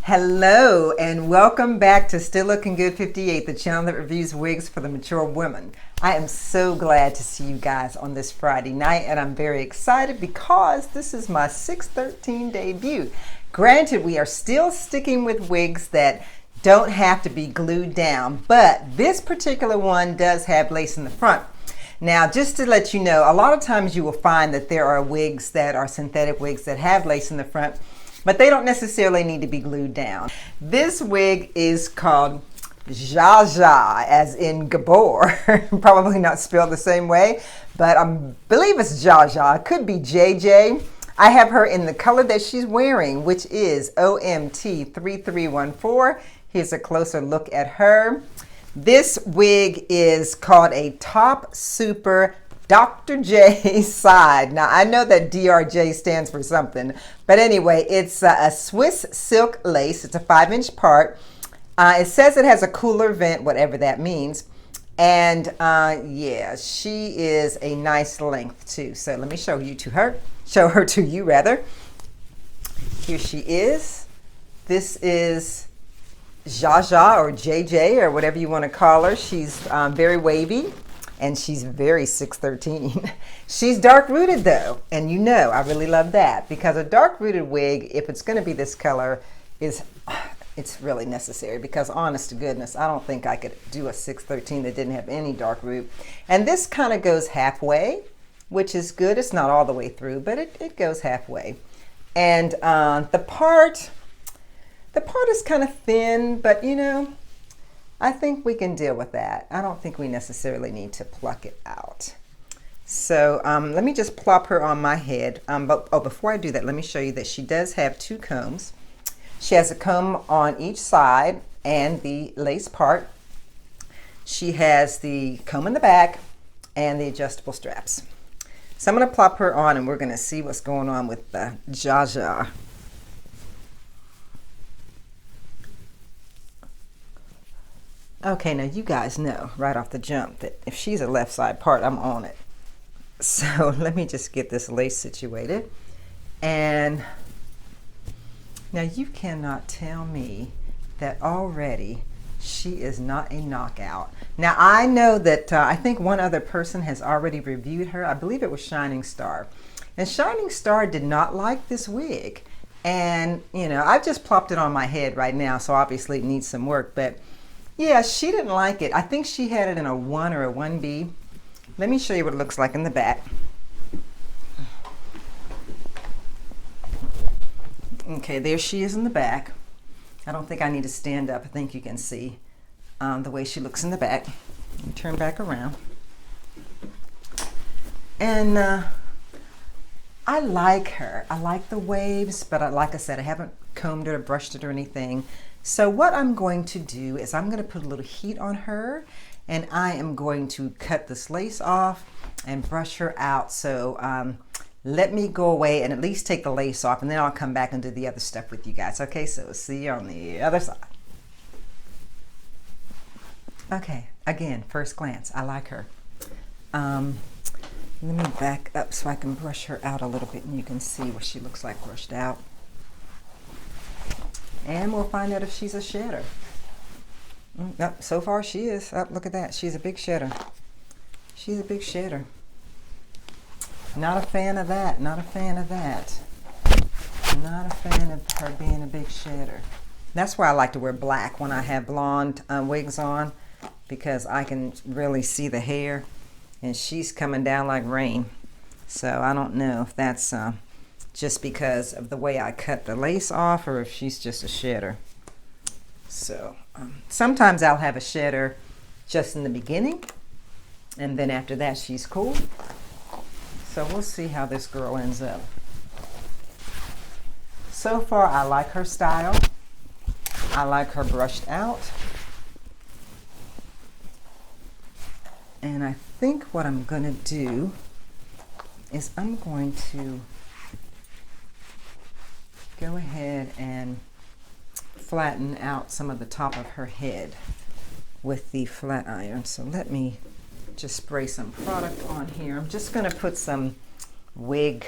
Hello and welcome back to Still Looking Good 58, the channel that reviews wigs for the mature woman. I am so glad to see you guys on this Friday night, and I'm very excited because this is my 613 debut. Granted, we are still sticking with wigs that don't have to be glued down, but this particular one does have lace in the front. Now, just to let you know, a lot of times you will find that there are wigs that are synthetic wigs that have lace in the front, but they don't necessarily need to be glued down. This wig is called Jaja, as in Gabor. Probably not spelled the same way, but I believe it's Jaja. It could be JJ. I have her in the color that she's wearing, which is OMT 3314. Here's a closer look at her. This wig is called a Top Super Dr. J side. Now, I know that DRJ stands for something, but anyway, it's a Swiss silk lace. It's a 5-inch part. It says it has a cooler vent, whatever that means. And yeah, she is a nice length too. So let me show her to you rather. Here she is. This is Jaja or JJ or whatever you want to call her. She's very wavy. And she's very 613. She's dark rooted though, and you know I really love that because a dark rooted wig, if it's going to be this color, it's really necessary because honest to goodness, I don't think I could do a 613 that didn't have any dark root. And this kind of goes halfway, which is good. It's not all the way through, but it goes halfway. And the part is kind of thin, but you know, I think we can deal with that. I don't think we necessarily need to pluck it out. So let me just plop her on my head. But before I do that, let me show you that she does have 2 combs. She has a comb on each side and the lace part. She has the comb in the back and the adjustable straps. So I'm going to plop her on and we're going to see what's going on with the Jaja. Okay, now you guys know right off the jump that if she's a left side part, I'm on it. So let me just get this lace situated. And now you cannot tell me that already she is not a knockout. Now I know that I think one other person has already reviewed her. I believe it was Shining Star. And Shining Star did not like this wig. And you know, I've just plopped it on my head right now, so obviously it needs some work, but yeah, she didn't like it. I think she had it in a 1 or a 1B. Let me show you what it looks like in the back. Okay, there she is in the back. I don't think I need to stand up. I think you can see the way she looks in the back. Let me turn back around. And I like her. I like the waves, but like I said, I haven't combed it or brushed it or anything. So what I'm going to do is I'm going to put a little heat on her and I am going to cut this lace off and brush her out. So let me go away and at least take the lace off and then I'll come back and do the other stuff with you guys. Okay, so see you on the other side. Okay, again, first glance, I like her. Let me back up so I can brush her out a little bit and you can see what she looks like brushed out. And we'll find out if she's a shedder. Yep, so far she is. Oh, look at that. She's a big shedder. She's a big shedder. Not a fan of that. Not a fan of that. Not a fan of her being a big shedder. That's why I like to wear black when I have blonde wigs on, because I can really see the hair. And she's coming down like rain. So I don't know if that's just because of the way I cut the lace off or if she's just a shedder. So sometimes I'll have a shedder just in the beginning and then after that she's cool. So we'll see how this girl ends up. So far I like her style. I like her brushed out. And I think what I'm going to do is I'm going to go ahead and flatten out some of the top of her head with the flat iron. So let me just spray some product on here. I'm just going to put some wig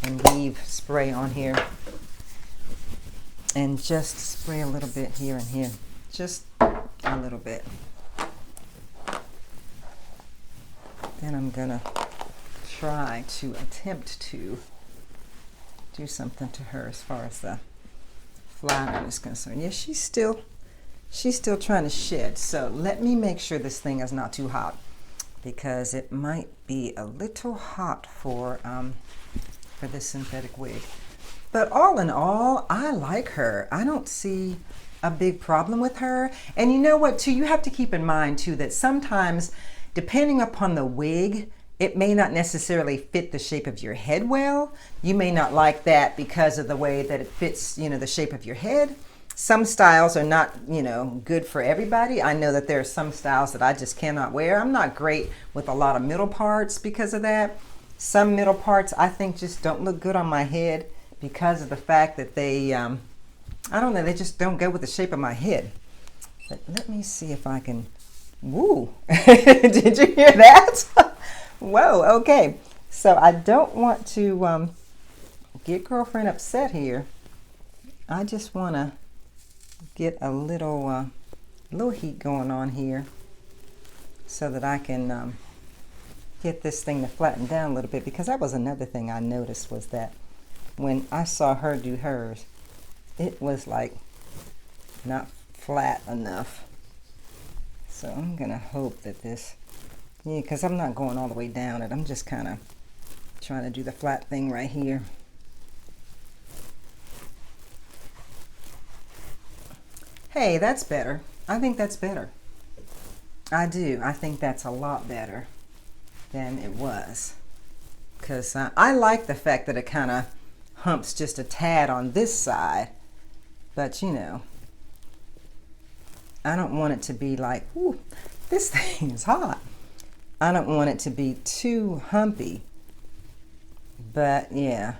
and weave spray on here. and just spray a little bit here and here, just a little bit. Then I'm gonna try to attempt to do something to her as far as the flat is concerned. Yeah, she's still trying to shed. So let me make sure this thing is not too hot, because it might be a little hot for this synthetic wig. But all in all, I like her. I don't see a big problem with her. And you know what, too? You have to keep in mind, too, that sometimes, depending upon the wig, it may not necessarily fit the shape of your head well. You may not like that because of the way that it fits, you know, the shape of your head. Some styles are not, you know, good for everybody. I know that there are some styles that I just cannot wear. I'm not great with a lot of middle parts because of that. Some middle parts I think just don't look good on my head because of the fact that they, I don't know, they just don't go with the shape of my head. But let me see if I can, woo, did you hear that? Whoa, okay. So I don't want to get girlfriend upset here. I just want to get a little heat going on here so that I can get this thing to flatten down a little bit, because that was another thing I noticed, was that when I saw her do hers, it was like not flat enough. So I'm gonna hope that this, yeah, because I'm not going all the way down it. I'm just kind of trying to do the flat thing right here. Hey, that's better. I think that's better. I do. I think that's a lot better than it was. Because I like the fact that it kind of humps just a tad on this side. But, you know, I don't want it to be like, ooh, this thing is hot. I don't want it to be too humpy. But, yeah.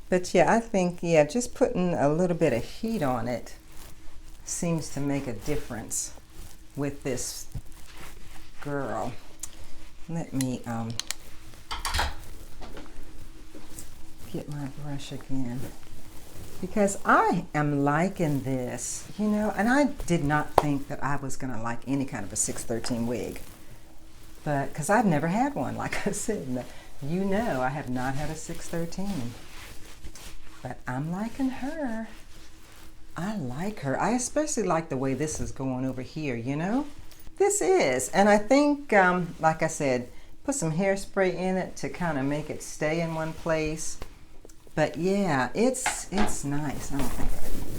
But yeah, I think, yeah, just putting a little bit of heat on it seems to make a difference with this girl. Let me get my brush again, because I am liking this, you know, and I did not think that I was gonna like any kind of a 613 wig, but because I've never had one, like I said, you know, I have not had a 613. But I'm liking her. I like her. I especially like the way this is going over here, you know? This is. And I think, like I said, put some hairspray in it to kind of make it stay in one place. But yeah, it's nice. I don't think,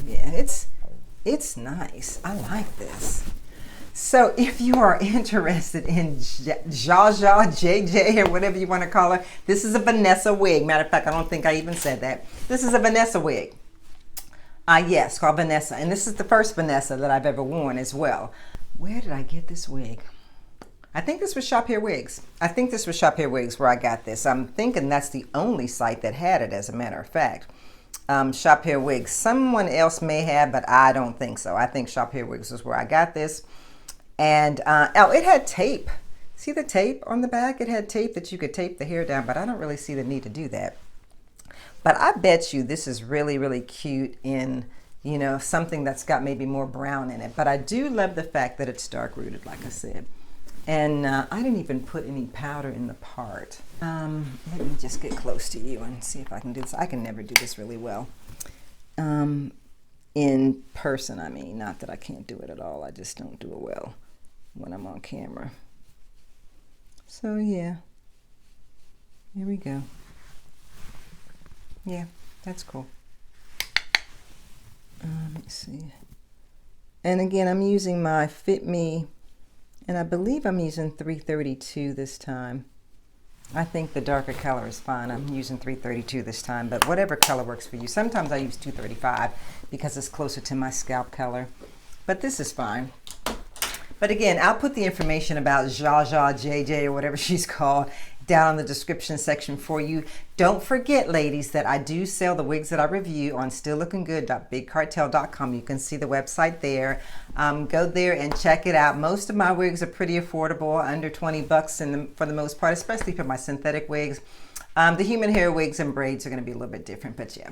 yeah, it's nice. I like this. So if you are interested in Jaja, JJ, or whatever you want to call her, this is a Vanessa wig. Matter of fact, I don't think I even said that. This is a Vanessa wig. Yes, called Vanessa. And this is the first Vanessa that I've ever worn as well. Where did I get this wig? I think this was Shop Here Wigs. I think this was Shop Here Wigs where I got this. I'm thinking that's the only site that had it, as a matter of fact. Shop Here Wigs. Someone else may have, but I don't think so. I think Shop Here Wigs is where I got this. And oh, it had tape. See the tape on the back? It had tape that you could tape the hair down, but I don't really see the need to do that. But I bet you this is really, really cute in, you know, something that's got maybe more brown in it. But I do love the fact that it's dark rooted, like I said. And I didn't even put any powder in the part. Let me just get close to you and see if I can do this. I can never do this really well. In person, I mean, not that I can't do it at all. I just don't do it well when I'm on camera. So yeah, here we go. Yeah, that's cool. Let me see. And again, I'm using my Fit Me, and I believe I'm using 332 this time. I think the darker color is fine. I'm using 332 this time, but whatever color works for you. Sometimes I use 235 because it's closer to my scalp color, but this is fine. But again, I'll put the information about Jaja, JJ, or whatever she's called down in the description section for you. Don't forget, ladies, that I do sell the wigs that I review on stilllookingood.bigcartel.com. You can see the website there. Go there and check it out. Most of my wigs are pretty affordable, under 20 bucks for the most part, especially for my synthetic wigs. The human hair wigs and braids are going to be a little bit different, but yeah.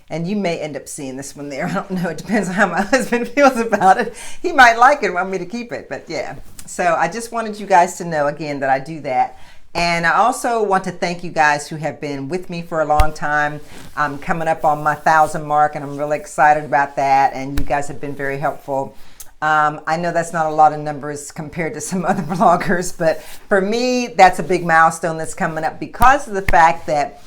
And you may end up seeing this one there. I don't know. It depends on how my husband feels about it. He might like it and want me to keep it, but yeah. So I just wanted you guys to know again that I do that. And I also want to thank you guys who have been with me for a long time. I'm coming up on my 1,000 mark, and I'm really excited about that. And you guys have been very helpful. I know that's not a lot of numbers compared to some other vloggers, but for me, that's a big milestone that's coming up because of the fact that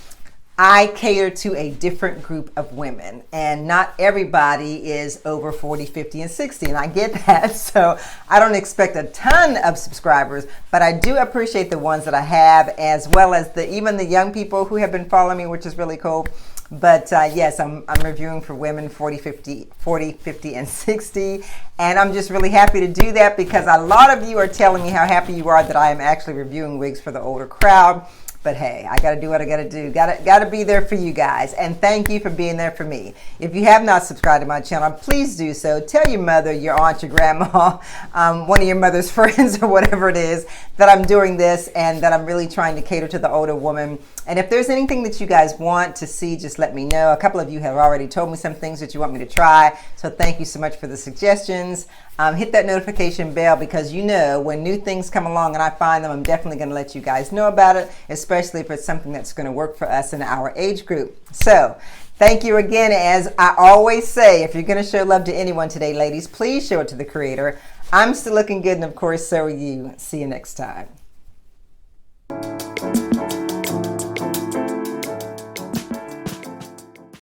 I cater to a different group of women, and not everybody is over 40, 50, and 60, and I get that. So I don't expect a ton of subscribers, but I do appreciate the ones that I have, as well as even the young people who have been following me, which is really cool. But yes, I'm reviewing for women 40, 50, and 60. And I'm just really happy to do that because a lot of you are telling me how happy you are that I am actually reviewing wigs for the older crowd. But hey, I got to do what I got to do. Got to be there for you guys. And thank you for being there for me. If you have not subscribed to my channel, please do so. Tell your mother, your aunt, your grandma, one of your mother's friends or whatever it is that I'm doing this and that I'm really trying to cater to the older woman. And if there's anything that you guys want to see, just let me know. A couple of you have already told me some things that you want me to try. So thank you so much for the suggestions. Hit that notification bell because you know when new things come along and I find them, I'm definitely going to let you guys know about it, especially if it's something that's going to work for us in our age group. So thank you again. As I always say, if you're going to show love to anyone today, ladies, please show it to the creator. I'm still looking good, and of course, so are you. See you next time.